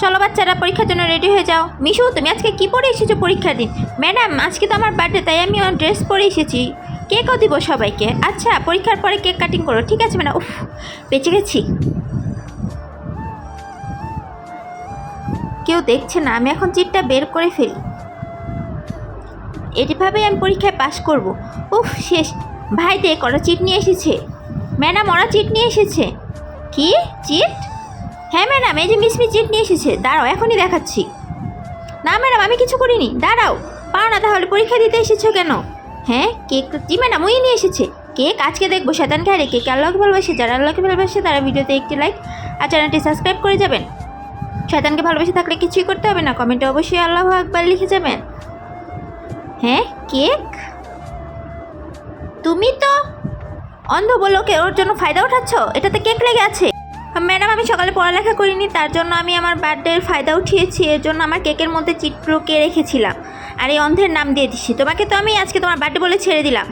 চলো বাচ্চারা পরীক্ষার জন্য রেডি হয়ে যাও। মিশু, তুমি আজকে কি পরে এসেছো পরীক্ষার দিন? ম্যাডাম, আজকে তো আমার বার্থডে, তাই আমি ড্রেস পরে এসেছি। কেকও দিব সবাইকে। আচ্ছা, পরীক্ষার পরে কেক কাটিং করো, ঠিক আছে ম্যাডাম? উফ, বেঁচে গেছি। কেউ দেখছে না, আমি এখন চিটটা বের করে ফেলি। এভাবেই আমি পরীক্ষায় পাশ করব। উফ, শেষ। ভাই দেখ, ওরা চিট নিয়ে এসেছে। ম্যাডাম, ওরা চিট নিয়ে এসেছে। কি চিট? হ্যাঁ ম্যাডাম, এই যে মিসমি চিট নিয়ে এসেছে। দাঁড়াও, এখনই দেখাচ্ছি। না ম্যাডাম, আমি কিছু করিনি। দাঁড়াও। পাও না তাহলে পরীক্ষা দিতে এসেছো কেন? হ্যাঁ, কেক জি ম্যাডাম, ওই নিয়ে এসেছে কেক। আজকে দেখবো শয়তানকে হারে কেক। আল্লাহকে ভালোবাসে, যারা আল্লাহকে ভালোবাসে তারা ভিডিওতে একটি লাইক আর চ্যানেলটি সাবস্ক্রাইব করে যাবেন। শয়তানকে ভালোবেসে থাকলে কিছুই করতে হবে না, কমেন্টে অবশ্যই আল্লাহু আকবার লিখে যাবেন। হ্যাঁ, কেক? তুমি তো অন্ধ বলো, কে ওর জন্য ফায়দা উঠাচ্ছ? এটাতে কেক লেগে আছে। ম্যাডাম, আমি সকালে পড়ালেখা করিনি, তার জন্য আমি আমার বার্থডের ফায়দা উঠিয়েছি। এর জন্য আমার কেকের মধ্যে চিট রেখেছিলাম আর এই অন্ধের নাম দিয়ে দিচ্ছি। তোমাকে তো আমি আজকে তোমার বার্থডে বলে ছেড়ে দিলাম।